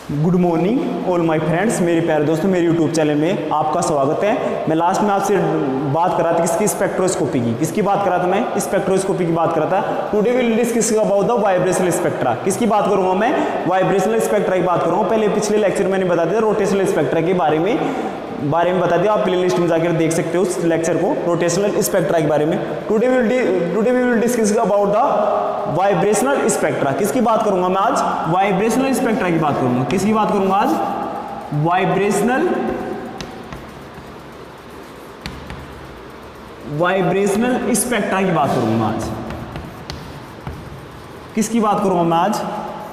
Good morning all my friends, मेरे प्यारे दोस्तों, मेरे यूट्यूब चैनल में आपका स्वागत है। मैं लास्ट में आपसे बात कर रहा था किसकी, स्पेक्ट्रोस्कोपी की। किसकी बात कर रहा था मैं? स्पेक्ट्रोस्कोपी की बात कर रहा था। Today will discuss about the vibrational spectra. किसकी बात करूंगा मैं? वाइब्रेशनल स्पेक्ट्रा की बात करूंगा। पहले पिछले लेक्चर मैंने बता दिया रोटेशनल स्पेक्ट्रा के बारे में बता दिया। आप प्ले लिस्ट में जाकर देख सकते हो उस लेक्चर को, रोटेशनल स्पेक्ट्रा के बारे में। Today we will discuss about the vibrational spectra. किसकी बात करूंगा मैं आज? वाइब्रेशनल स्पेक्ट्रा की बात करूंगा। किसकी बात करूंगा आज? वाइब्रेशनल स्पेक्ट्रा की बात करूंगा आज। किसकी बात करूंगा मैं आज?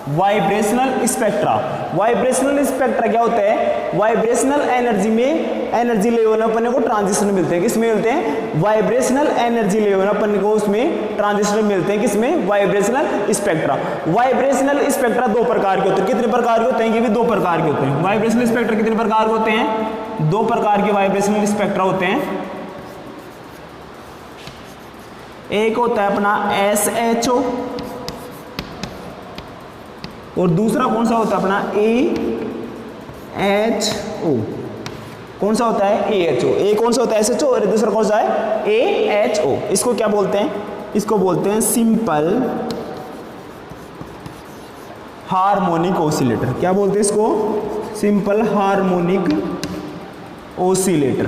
Vibrational spectra. वाइब्रेशनल स्पेक्ट्रा क्या होता है? वाइब्रेशनल एनर्जी में एनर्जी लेवल अपने को ट्रांजिशन मिलते हैं। किसमें मिलते हैं? वाइब्रेशनल एनर्जी लेवल अपने को उसमें ट्रांजिशन मिलते हैं। किसमें? Vibrational spectra. वाइब्रेशनल स्पेक्ट्रा दो प्रकार के होते हैं। कितने प्रकार के होते हैं? ये भी दो प्रकार के होते हैं। वाइब्रेशनल स्पेक्ट्रा कितने प्रकार के होते हैं? दो प्रकार के वाइब्रेशनल स्पेक्ट्रा होते हैं। एक होता है अपना SHO और दूसरा कौन सा होता है अपना? AHO। कौन सा होता है? AHO। एक कौन सा होता है? SHO और दूसरा कौन सा है? AHO। इसको क्या बोलते हैं? इसको बोलते हैं सिंपल हार्मोनिक ऑसिलेटर। क्या बोलते हैं इसको? Simple harmonic oscillator.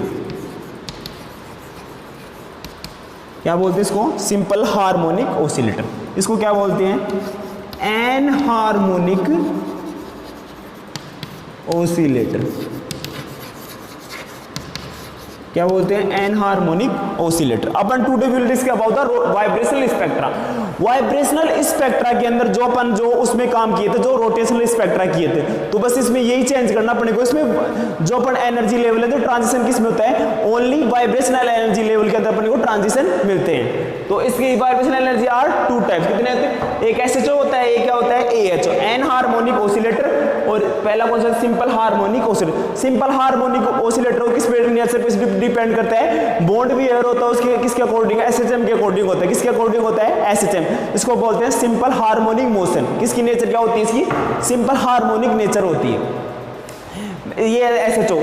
क्या बोलते हैं इसको? Simple harmonic oscillator. इसको क्या बोलते हैं? Enharmonic oscillator. क्या बोलते हैं? Enharmonic oscillator. Upon today will discuss about the vibrational spectra. Vibrational spectra के अंदर जो उसमें काम किए थे, जो रोटेशनल स्पेक्ट्रा किए थे, तो बस इसमें यही चेंज करना अपने को। इसमें जो अपन एनर्जी लेवल है तो ट्रांजिशन किस में होता है? ओनली वाइब्रेशनल एनर्जी लेवल के अंदर अपने को ट्रांजिशन मिलते हैं। तो इसकी vibrational energy are two types. कितने होते हैं? एक SHO होता है, एक क्या होता है? AHO, enharmonic oscillator. और पहला कौन सा? Simple harmonic oscillator. Simple harmonic oscillator किस पे नेचर पे डिपेंड करता है? बॉन्ड बिहेवियर होता है उसके किसके अकॉर्डिंग? SHM के अकॉर्डिंग होता है। किसके अकॉर्डिंग होता है? SHM। इसको बोलते हैं सिंपल हार्मोनिक मोशन। किसकी नेचर क्या होती है इसकी? सिंपल हार्मोनिक नेचर होती है। ये SHO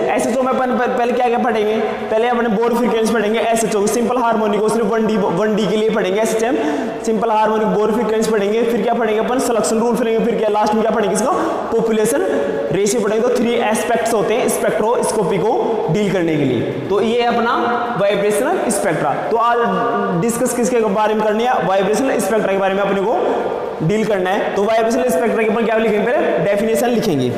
में अपन पहले क्या पढ़ेंगे? पहले अपने बोर फ्रीक्वेंसी पढ़ेंगे SHO, simple harmonic oscillator 1D के लिए पढ़ेंगे SHM, simple harmonic bore frequency पढ़ेंगे। फिर क्या पढ़ेंगे अपन? सिलेक्शन रूल पढ़ेंगे। फिर क्या लास्ट में क्या पढ़ेंगे? इसका पॉपुलेशन रेशियो पढ़ेंगे। तो 3 एस्पेक्ट्स होते हैं स्पेक्ट्रोस्कोपी को डील करने के लिए। तो ये अपना वाइब्रेशनल स्पेक्ट्रा। तो आज डिस्कस किसके बारे में करनी है? वाइब्रेशनल स्पेक्ट्रा के बारे में अपने को डील करना है। तो वाइब्रेशनल स्पेक्ट्रा के अपन क्या लिखेंगे? पहले डेफिनेशन लिखेंगे।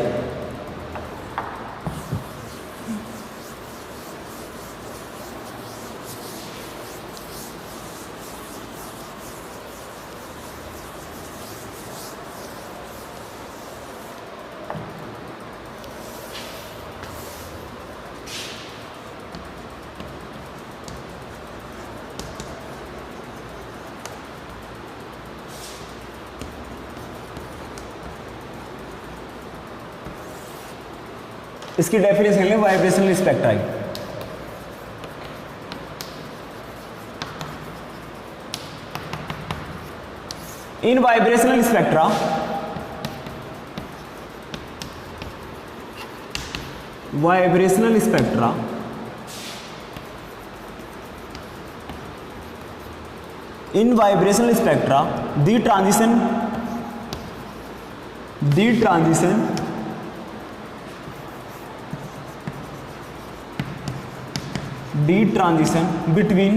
इसकी डेफिनेशन है वाइब्रेशनल स्पेक्ट्रा की। In vibrational spectra in vibrational spectra the transition between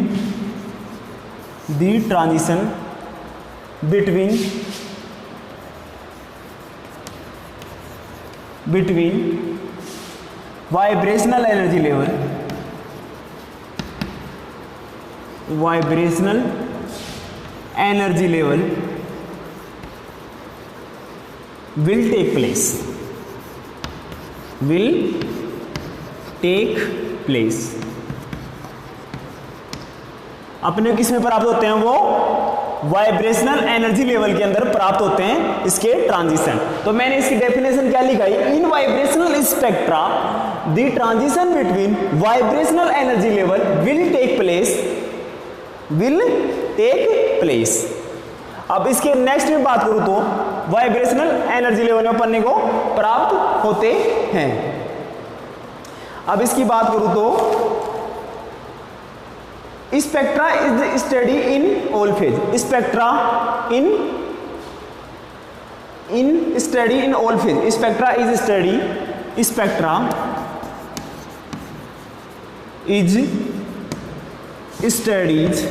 vibrational energy level will take place अपने किसमें प्राप्त होते हैं? वो वाइब्रेशनल एनर्जी लेवल के अंदर प्राप्त होते हैं इसके ट्रांजिशन। तो मैंने इसकी डेफिनेशन क्या लिखा है? In vibrational spectra the transition between vibrational energy level will take place. अब इसके नेक्स्ट में बात करूं तो वाइब्रेशनल एनर्जी लेवल में पढ़ने को प्राप्त होते हैं। अब इसकी बात करूं तो spectra is study in all phase. Spectra in study in all phase. Spectra is study, spectra is studies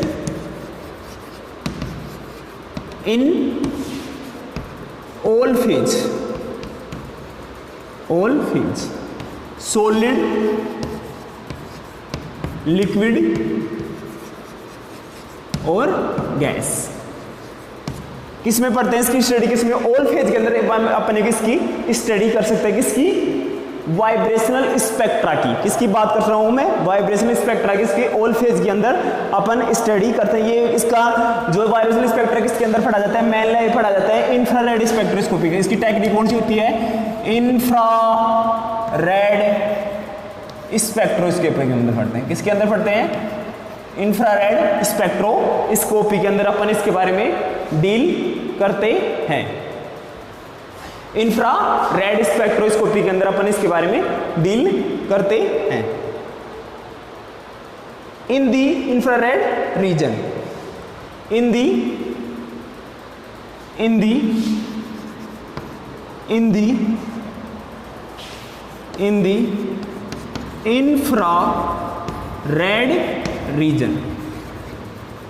in all phase, all phase, solid, liquid और गैस। किस में पढ़ते हैं इसकी स्टडी? किस में? ऑल फेज के अंदर अपने किसकी स्टडी कर सकते हैं? किसकी? वाइब्रेशनल स्पेक्ट्रा की। किसकी बात कर रहा हूं मैं? वाइब्रेशनल स्पेक्ट्रा किसकी? ऑल फेज के अंदर अपन स्टडी करते हैं। ये इसका जो वाइब्रेशनल स्पेक्ट्रा किसके अंदर पढ़ा जाता है? मेनली पढ़ा जाता है इंफ्रारेड स्पेक्ट्रोस्कोपी। इसकी टेक्निक कौन सी होती है? इंफ्रारेड स्पेक्ट्रोस्कोपी के अंदर पढ़ते हैं। किसके अंदर पढ़ते हैं? इंफ्रारेड स्पेक्ट्रोस्कोपी के अंदर अपन इसके बारे में डील करते हैं। इंफ्रारेड स्पेक्ट्रोस्कोपी के अंदर अपन इसके बारे में डील करते हैं। इन दी इंफ्रारेड रीजन, इन दी इंफ्रारेड रीजन।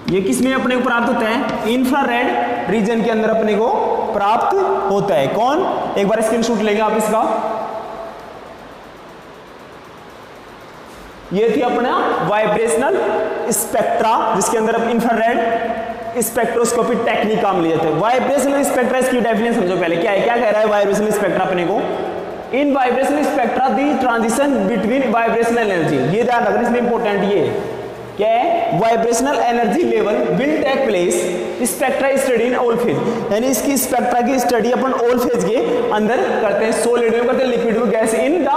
ये किस में अपने को प्राप्त होता है? इंफ्रारेड रीजन के अंदर अपने को प्राप्त होता है। कौन? एक बार स्क्रीनशॉट लेंगे आप इसका। ये थी अपना वाइब्रेशनल स्पेक्ट्रा जिसके अंदर अब इंफ्रारेड स्पेक्ट्रोस्कोपी टेक्निक काम लिया जाता है। वाइब्रेशनल स्पेक्ट्रा, इसकी डेफिनेशन समझो पहले क्या है, क्या कह रहा है वाइब्रेशनल स्पेक्ट्रा अपने को? In vibrational spectra the transition between vibrational energy. ये ध्यान रखना, इसमें इंपॉर्टेंट ये क्या है? Vibrational energy level will take place spectra study in all phase. यानी इसकी स्पेक्ट्रा की स्टडी अपन ऑल फेज के अंदर करते हैं। सॉलिड में करते हैं, लिक्विड में, गैस, इन द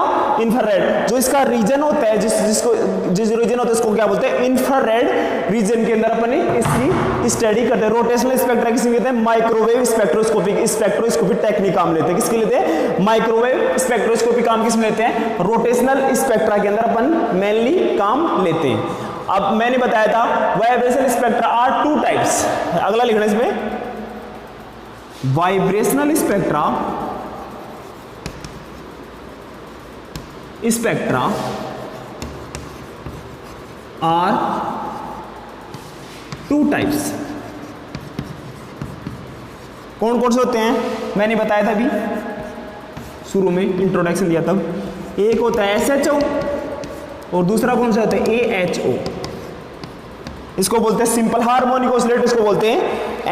इंफ्रारेड। जो इसका रीजन होता है, जिस रीजन होता है उसको क्या बोलते हैं? इंफ्रारेड रीजन के अंदर अपन इसकी स्टडी करते हैं। रोटेशनल स्पेक्ट्रा किसमें कहते हैं? माइक्रोवेव स्पेक्ट्रोस्कोपी टेक्निक काम लेते हैं। किसके लेते हैं? माइक्रोवेव स्पेक्ट्रोस्कोपी काम किसमें लेते हैं? रोटेशनल स्पेक्ट्रा के अंदर अपन मेनली काम लेते हैं। अब मैंने बताया था vibrational spectra are two types. अगला लिखना इसमें, vibrational spectra are two types. कौन कौन से होते हैं? मैंने बताया था अभी शुरू में, इंट्रोडक्शन दिया तब। एक होता है SHO और दूसरा कौन सा होता है? AHO। इसको बोलते हैं सिंपल हार्मोनिक ऑसिलेटर, इसको बोलते हैं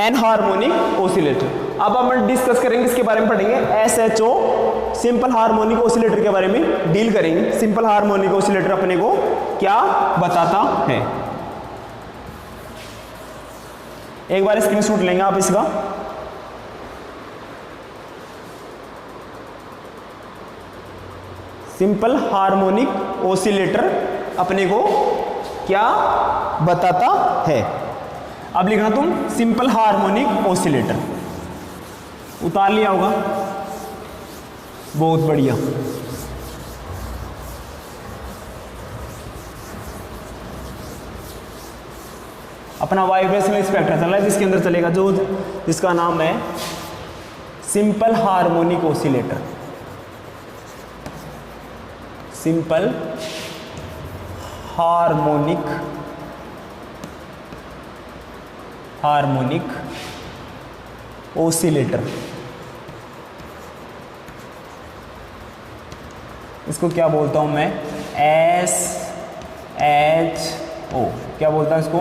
एनहार्मोनिक ऑसिलेटर। अब हम डिस्कस करेंगे, इसके बारे में पढ़ेंगे। SHO सिंपल हार्मोनिक ऑसिलेटर के बारे में डील करेंगे। सिंपल हार्मोनिक ऑसिलेटर अपने को क्या बताता है? एक बार स्क्रीनशॉट लेंगे आप इसका। सिंपल हार्मोनिक ऑसिलेटर अपने को क्या बताता है? अब लिखना तुम सिंपल हार्मोनिक ऑसिलेटर। उतार लिया होगा, बहुत बढ़िया। अपना वाइब्रेशनल स्पेक्ट्रा चल रहा है, जिसके अंदर चलेगा जो जिसका नाम है simple harmonic oscillator. Simple harmonic oscillator. इसको क्या बोलता हूं मैं? SHO। क्या बोलता हूं इसको?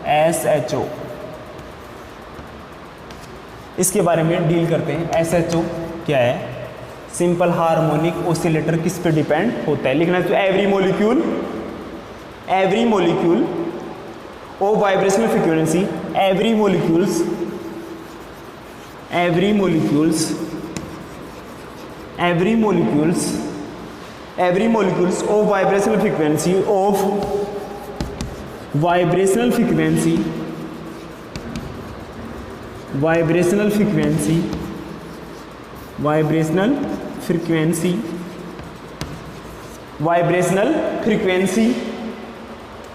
SHO। इसके बारे में डील करते हैं। SHO क्या है? सिंपल हार्मोनिक ऑसिलेटर किस पे डिपेंड होता है? लिखना तो every molecule of vibrational frequency, every molecules of vibrational frequency frequency, vibrational frequency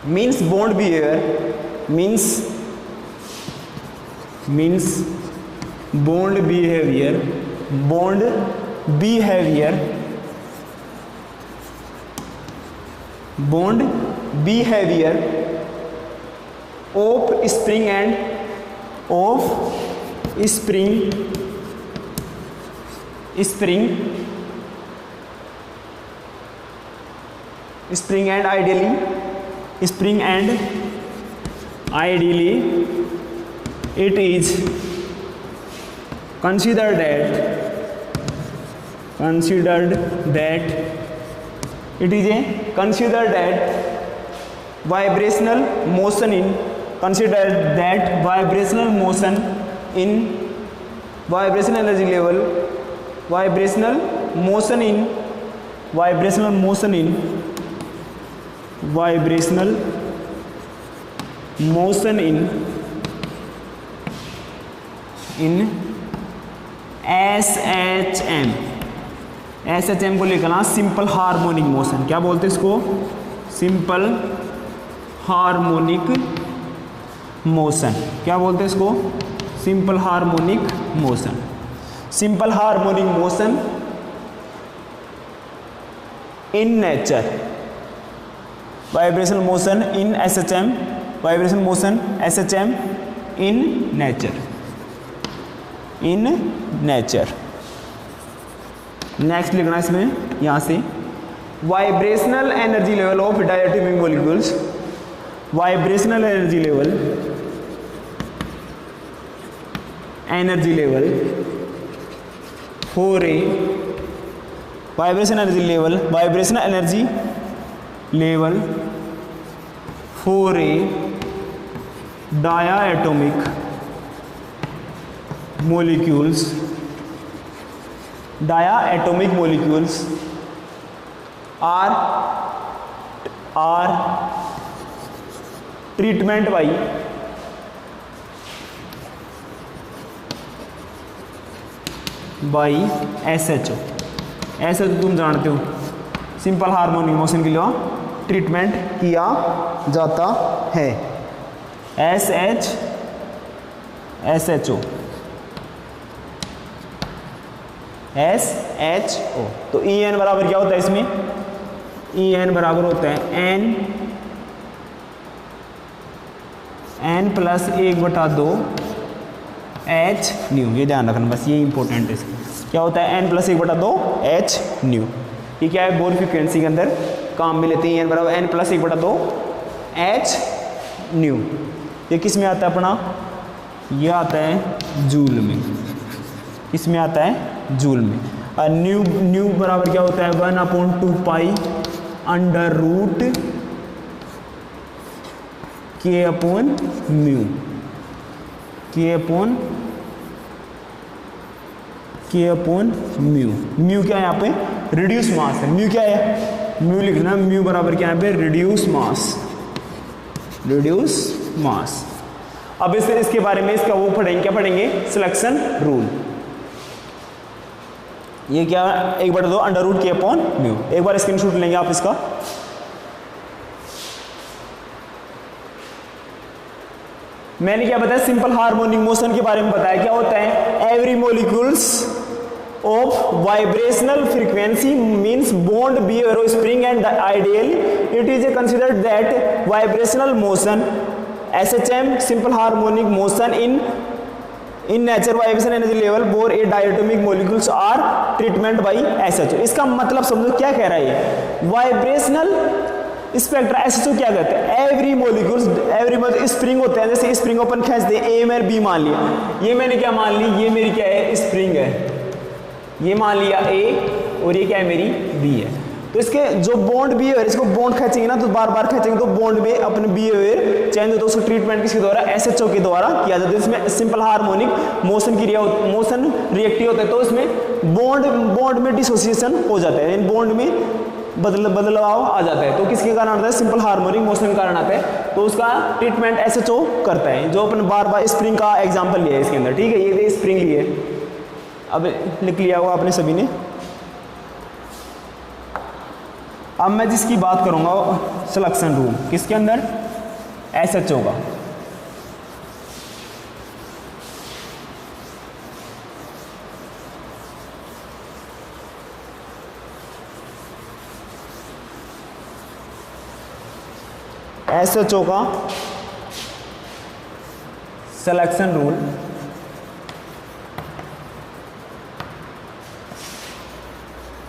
means bond behavior, means bond behavior of spring and ideally it is considered that vibrational motion in vibrational energy level, vibrational motion in SHM को लिखना simple harmonic motion. क्या बोलते हैं इसको? Simple harmonic motion. क्या बोलते हैं इसको? Simple harmonic motion. Simple harmonic motion in nature, vibrational motion in SHM, vibrational motion SHM in nature. Next लिखना इसमें यहाँ से vibrational energy level of diatomic molecules, vibrational energy level for A vibrational energy level for a diatomic molecules are treatment by SHO। ऐसे तो तुम जानते हो simple harmonic motion के लिए ट्रीटमेंट किया जाता है SHO। तो En बराबर क्या होता है इसमें? En बराबर होता है n प्लस 1/2 H न्यू। ये ध्यान रखना बस, ये इंपॉर्टेंट है इसमें। क्या होता है? n plus 1/2 H new. ये क्या है? बोर फ्रीक्वेंसी के अंदर काम में लेते हैं। n बराबर n प्लस 1/2 H न्यू। ये किस में आता है अपना? ये आता है जूल में। इसमें आता है जूल में। और न्यू बराबर क्या होता है? 1/2 pi under root K upon mu. Mu क्या है यहाँ पे? रिड्यूस मास है। म्यू क्या है? म्यू लिखना। म्यू बराबर क्या है यहाँ पे? Reduce mass. अब इसके बारे में इसका वो पढ़ेंगे, क्या पढ़ेंगे? Selection rule. ये क्या? 1/2 under root K upon mu. एक बार स्क्रीनशॉट लेंगे आप इसका। मैंने क्या बताया? सिंपल हार्मोनिक मोशन के बारे में बताया। क्या होता है? Every molecules of vibrational frequency means bond behaviour of spring and ideal it is considered that vibrational motion SHM simple harmonic motion in nature vibration energy level for a diatomic molecules are treatment by SHO। इसका मतलब समझो क्या कह रहा है? Vibrational spectra SHO क्या कहते हैं? एवरी मॉलिक्यूल्स, एवरी मतलब स्प्रिंग होते हैं। जैसे स्प्रिंग ओपन खींचते हैं, ए मैंने बी मान लिया। ये मैंने क्या मान ली? ये मेरी क्या है? स्प्रिंग है। ये मान लिया ए और ये क्या है? मेरी बी है। तो इसके जो बॉन्ड बिहेवियर, इसको बॉन्ड खींचेंगे ना तो बार बार खींचेंगे तो बॉन्ड में अपने बिहेवियर चेंज होता है। उसको ट्रीटमेंट किसके द्वारा? SHO के द्वारा किया जाता है। इसमें सिंपल हार्मोनिक मोशन की मोशन रिएक्टिव होता है। तो इसमें बॉन्ड में डिसोसिएशन हो जाता है, बॉन्ड में बदलाव आ जाता है। तो किसके कारण आता है? सिंपल हार्मोनिक मोशन के कारण आता है। तो उसका ट्रीटमेंट SHO करता है। जो अपन बार बार स्प्रिंग का एग्जाम्पल लिया है इसके अंदर, ठीक है? ये स्प्रिंग लिए, अब लिख लिया होगा आपने सभी ने। अब मैं जिसकी बात करूंगा सिलेक्शन रूल किसके अंदर, SHO का। SHO का selection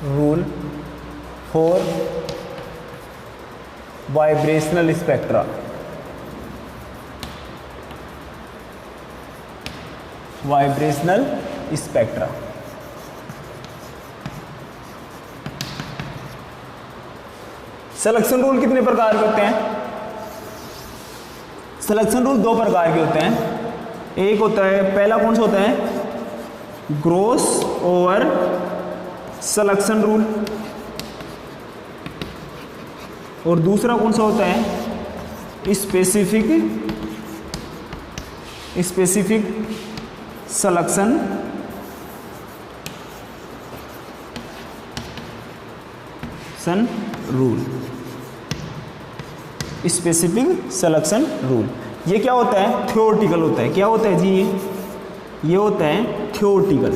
rule for vibrational spectra. Vibrational spectra selection rule कितने प्रकार के होते हैं? सिलेक्शन रूल 2 प्रकार के होते हैं। एक होता है, पहला कौन सा होता है, ग्रॉस ओवर सिलेक्शन रूल, और दूसरा कौन सा होता है, specific selection rule. Specific selection rule ये क्या होता है, थ्योरेटिकल होता है। क्या होता है जी, ये होता है थ्योरेटिकल।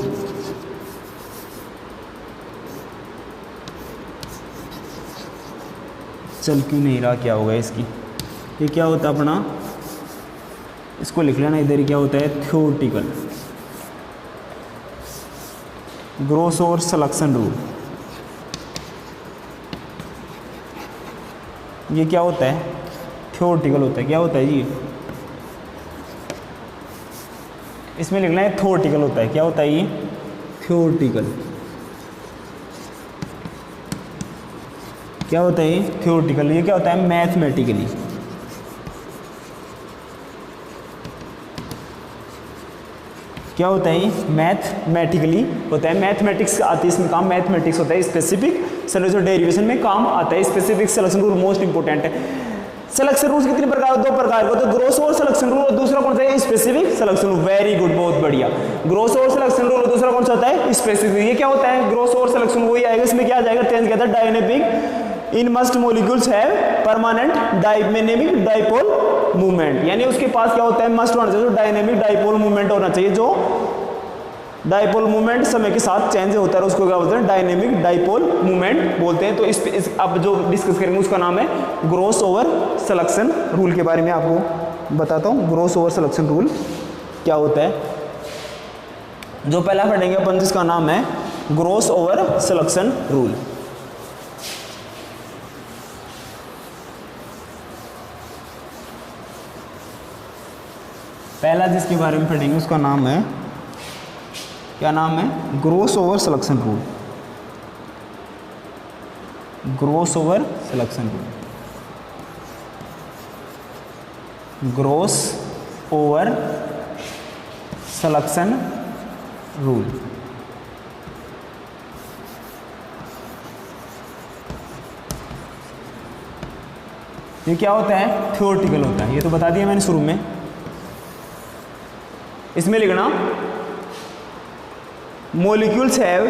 चल क्यों नहीं रहा, क्या होगा इसकी, ये क्या होता है अपना, इसको लिख लेना इधर, क्या होता है theoretical gross over selection rule. ये क्या होता है, थ्योरेटिकल होता है। क्या होता है जी, इसमें लिखना है थ्योरेटिकल होता है। क्या होता है ये, थ्योरेटिकल। क्या होता है ये, थ्योरेटिकल। ये क्या होता है, मैथमेटिकली। क्या होता है ये, मैथमेटिकली होता है। मैथमेटिक्स आती है इसमें काम, मैथमेटिक्स होता है। स्पेसिफिक सिलेक्शन डेरिवेशन में काम आता है। Specific selection rule most important है। सिलेक्शन रूल्स कितने प्रकार, 2 प्रकार के होते हैं, ग्रॉस ओवर सिलेक्शन रूल और दूसरा कौन सा है, specific selection rule. Very good, बहुत बढ़िया। ग्रॉस ओवर सिलेक्शन रूल और दूसरा कौन सा होता है, स्पेसिफिक। ये क्या होता है, ग्रॉस ओवर सिलेक्शन वही आएगा, इसमें क्या आ जाएगा, 10 कहता है dynamic in must molecules have permanent dynamic dipole movement. यानी उसके पास क्या होता है, मस्ट होना चाहिए, डायनेमिक डाइपोल मूवमेंट होना चाहिए। जो डाइपोल मूवमेंट समय के साथ चेंज होता है उसको क्या बोलते हैं, डायनेमिक डाइपोल मूवमेंट बोलते हैं। तो इस अब जो डिस्कस करेंगे उसका नाम है ग्रॉस ओवर सिलेक्शन रूल। के बारे में आपको बताता हूँ, ग्रॉस ओवर सिलेक्शन रूल क्या होता है। जो पहला पढ़ेंगे अपन, जिसका नाम है ग्रॉस ओवर सिलेक्शन रूल। पहला जिसके बारे में पढ़ेंगे उसका नाम है, क्या नाम है, gross over selection rule. Gross over selection rule, gross over selection rule. ये क्या होता है, थ्योरेटिकल होता है। ये तो बता दिया मैंने शुरू में। इसमें लिखना molecules have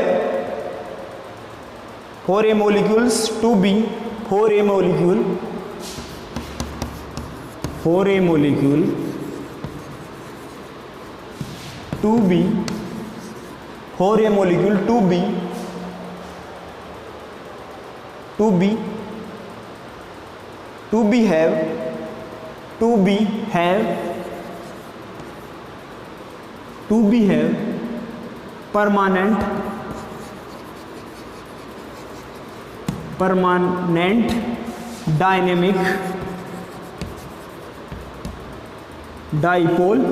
for a molecules to be for a molecule to be for a molecule to be have permanent dynamic dipole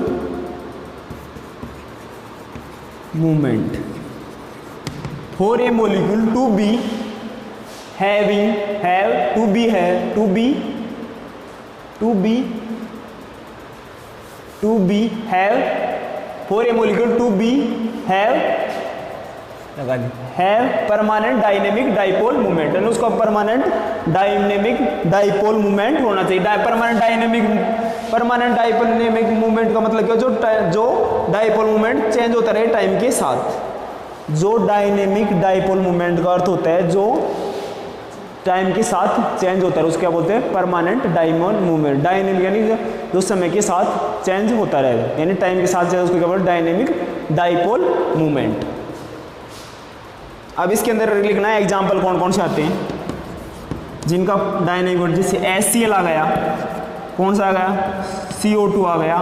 moment for a molecule to be having for a molecule to be have permanent dynamic dipole movement. यानी उसका permanent dynamic dipole movement होना चाहिए। Permanent dynamic movement का मतलब क्या, जो dipole movement change होता रहे टाइम के साथ। जो डायनेमिक डाइपोल मूवमेंट का अर्थ होता है जो टाइम के साथ चेंज होता है उसको क्या बोलते हैं, परमानेंट डायमंड मूवमेंट। डायनेमिक यानी जो समय के साथ चेंज होता रहेगा, यानी टाइम के साथ चेंज, उसको क्या बोलते हैं, डायनेमिक डाइपोल मूवमेंट। अब इसके अंदर लिखना है एग्जाम्पल कौन कौन से आते हैं जिनका डायनेमिक, जैसे HCl आ गया, कौन सा आ गया, CO2 आ गया,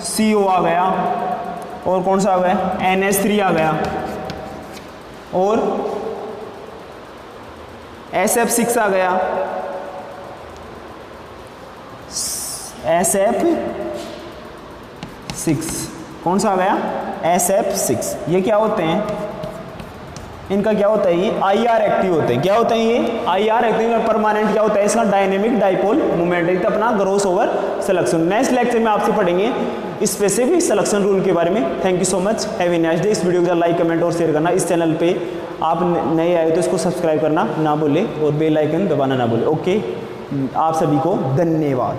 CO आ गया, और कौन सा आ गया, NH3 आ गया, और SF6 आ गया, SF6, कौन सा आ गया, SF6। ये क्या होते हैं, इनका क्या होता है, ये IR एक्टिव होते हैं। क्या होता है ये IR एक्टिव, परमानेंट क्या होता है इसका, डायनेमिक डाइपोल मूवमेंट। एक तो अपना gross over selection. Next lecture में आपसे पढ़ेंगे स्पेसिफिक सिलेक्शन रूल के बारे में। Thank you so much, have a nice day. इस वीडियो को लाइक कमेंट और शेयर करना। इस चैनल पे आप नए आए तो इसको सब्सक्राइब करना ना भूलें और बेल आइकन दबाना ना भूलें। ओके, आप सभी को धन्यवाद।